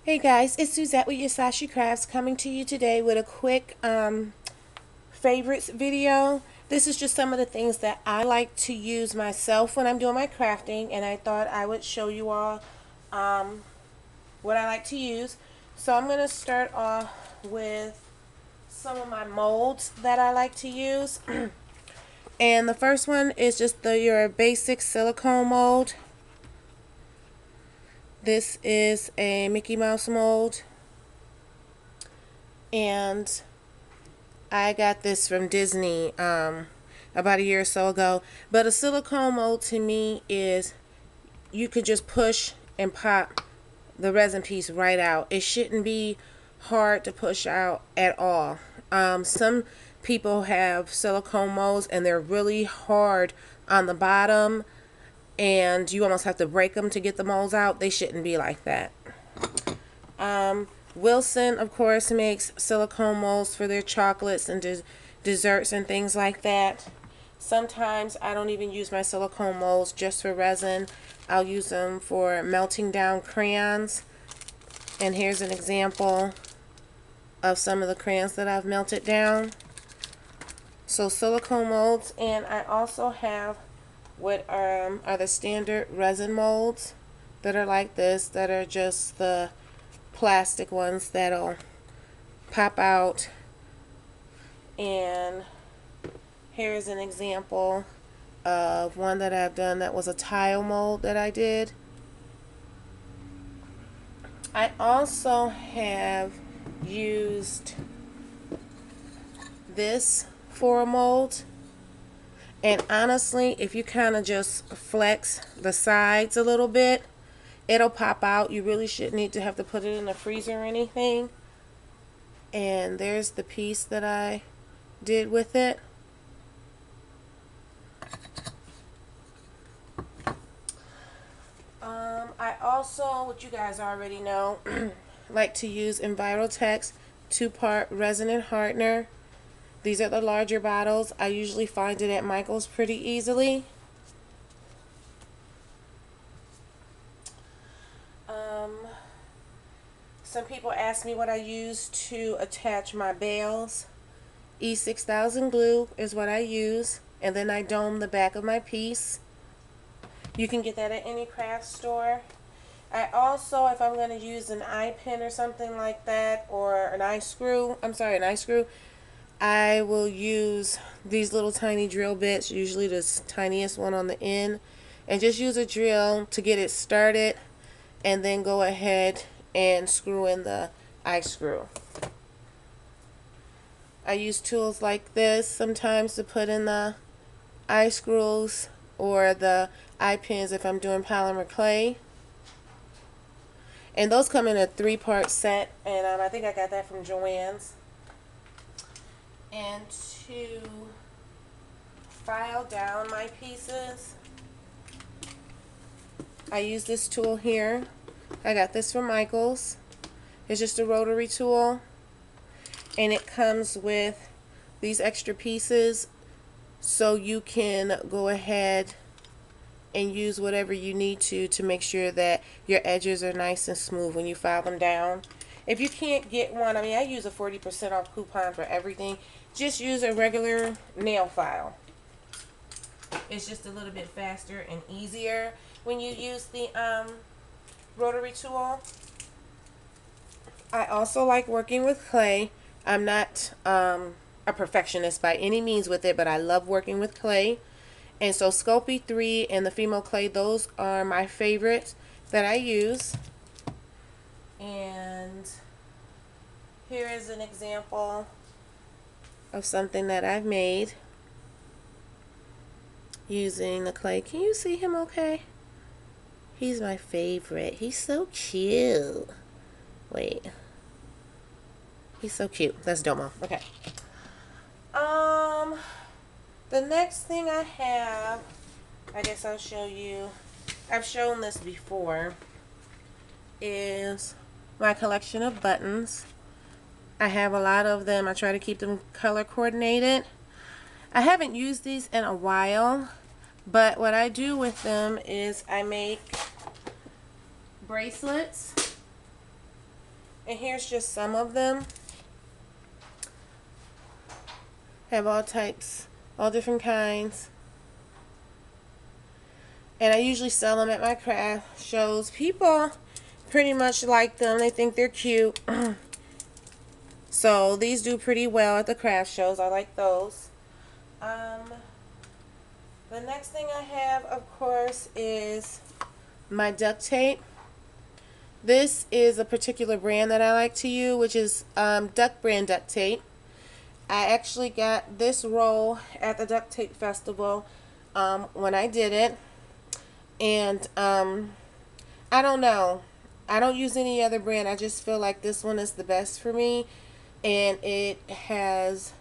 Hey guys, it's Suzette with Yasashi Crafts coming to you today with a quick favorites video. This is just some of the things that I like to use myself when I'm doing my crafting, and I thought I would show you all what I like to use. So I'm going to start off with some of my molds that I like to use. And the first one is just your basic silicone mold. This is a Mickey Mouse mold, and I got this from Disney about a year or so ago. But a silicone mold to me is you could just push and pop the resin piece right out. It shouldn't be hard to push out at all. Some people have silicone molds and they're really hard on the bottom and you almost have to break them to get the molds out. They shouldn't be like that. Wilson, of course, makes silicone molds for their chocolates and desserts and things like that. Sometimes I don't even use my silicone molds just for resin. I'll use them for melting down crayons. And here's an example of some of the crayons that I've melted down. So silicone molds, and I also have what are the standard resin molds that are like this, that are just the plastic ones that'll pop out. And here's an example of one that I've done that was a tile mold that I did. I also have used this for a mold, and honestly, if you kind of just flex the sides a little bit, it'll pop out. You really shouldn't need to have to put it in the freezer or anything. And there's the piece that I did with it. I also, what you guys already know, like to use Envirotex 2-part resin and hardener. These are the larger bottles. I usually find it at Michael's pretty easily. Some people ask me what I use to attach my bales. E6000 glue is what I use, and then I dome the back of my piece. You can get that at any craft store. I also, if I'm going to use an eye pin or something like that, or an eye screw, I will use these little tiny drill bits, usually the tiniest one on the end, and just use a drill to get it started, and then go ahead and screw in the eye screw. I use tools like this sometimes to put in the eye screws or the eye pins if I'm doing polymer clay. And those come in a 3-part set, and I think I got that from Joann's. And to file down my pieces, I use this tool here. I got this from Michael's. It's just a rotary tool, and it comes with these extra pieces so you can go ahead and use whatever you need to make sure that your edges are nice and smooth when you file them down. If you can't get one, I mean, I use a 40% off coupon for everything. Just use a regular nail file. It's just a little bit faster and easier when you use the rotary tool. I also like working with clay. I'm not a perfectionist by any means with it, but I love working with clay. And so Sculpey 3 and the Fimo clay, those are my favorites that I use. And here is an example of something that I've made using the clay. Can you see him okay? He's my favorite. He's so cute. Wait. He's so cute. That's Domo. Okay. The next thing I have, I guess I'll show you. I've shown this before. Is my collection of buttons. I have a lot of them. I try to keep them color coordinated. I haven't used these in a while, but what I do with them is I make bracelets And here's just some of them. Have all types, all different kinds. And I usually sell them at my craft shows. People pretty much like them. They think they're cute. So these do pretty well at the craft shows. I like those. The next thing I have, of course, is my duct tape. This is a particular brand that I like to use, which is Duck Brand duct tape. I actually got this roll at the Duct Tape Festival when I did it. And I don't know. I don't use any other brand. I just feel like this one is the best for me. And it has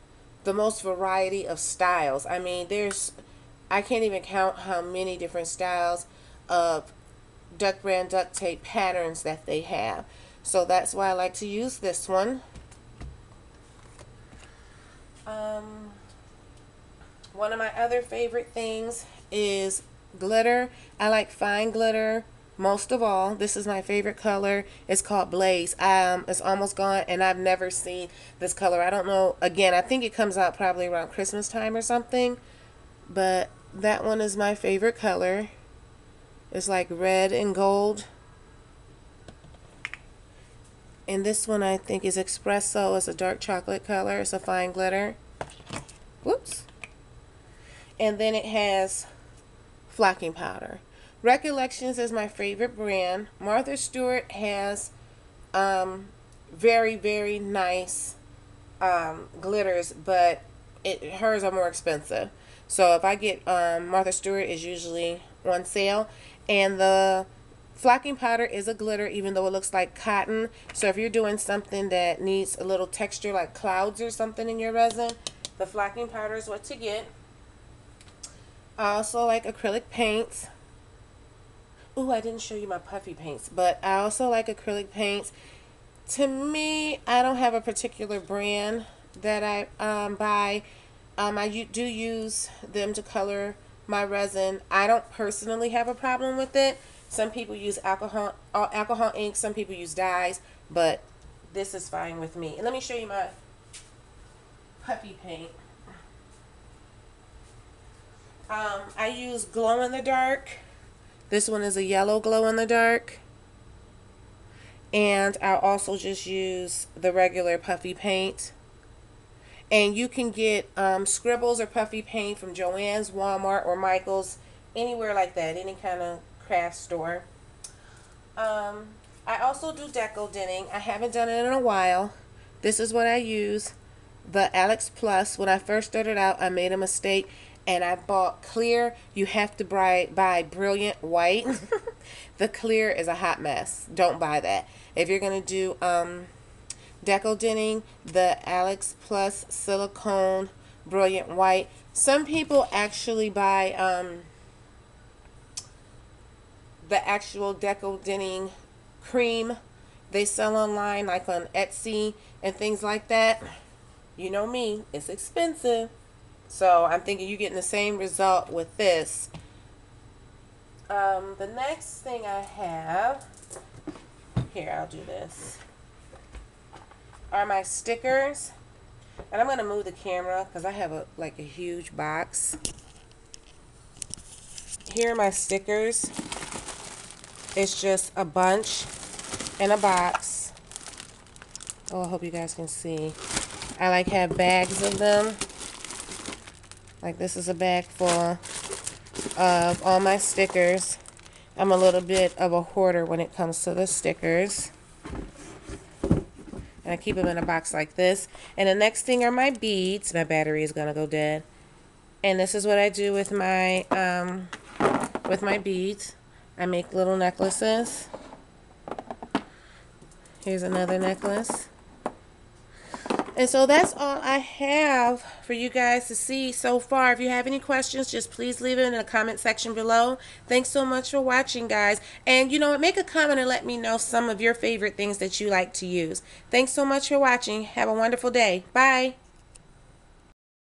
the most variety of styles. I mean, I can't even count how many different styles of Duck Brand duct tape patterns that they have. So that's why I like to use this one. One of my other favorite things is glitter. I like fine glitter most of all. This is my favorite color. It's called Blaze. It's almost gone, and I've never seen this color. I don't know. Again, I think it comes out probably around Christmas time or something. But that one is my favorite color. It's like red and gold. And this one I think is Espresso. It's a dark chocolate color. It's a fine glitter. Whoops. And then it has flocking powder. Recollections is my favorite brand. Martha Stewart has very, very nice glitters, but hers are more expensive. So if I get Martha Stewart is usually on sale. And the flocking powder is a glitter, even though it looks like cotton. So if you're doing something that needs a little texture like clouds or something in your resin, the flocking powder is what to get. I also like acrylic paints. Ooh, I didn't show you my puffy paints, but I also like acrylic paints. To me, I don't have a particular brand that I buy. I do use them to color my resin. I don't personally have a problem with it. Some people use alcohol ink, some people use dyes, but this is fine with me. And let me show you my puppy paint. I use glow in the dark. This one is a yellow glow in the dark. And I'll also just use the regular puffy paint. And you can get scribbles or puffy paint from Joann's, Walmart, or Michael's, anywhere like that, any kind of craft store. I also do deco denting. I haven't done it in a while. This is what I use, the Alex Plus. When I first started out, I made a mistake and I bought clear. You have to buy Brilliant White. The clear is a hot mess. Don't buy that. If you're going to do deco denting, the Alex Plus Silicone Brilliant White. Some people actually buy the actual deco denting cream. They sell online like on Etsy and things like that. You know me, it's expensive. So I'm thinking you're getting the same result with this. The next thing I have, here, I'll do this, are my stickers. And I'm going to move the camera because I have like a huge box. Here are my stickers. It's just a bunch in a box. Oh, I hope you guys can see. I like have bags of them. Like this is a bag full of all my stickers. I'm a little bit of a hoarder when it comes to the stickers. And I keep them in a box like this. And the next thing are my beads. My battery is gonna go dead. And this is what I do with my beads. I make little necklaces. Here's another necklace. And so that's all I have for you guys to see so far. If you have any questions, just please leave it in the comment section below. Thanks so much for watching, guys. And you know what, make a comment and let me know some of your favorite things that you like to use. Thanks so much for watching. Have a wonderful day. Bye.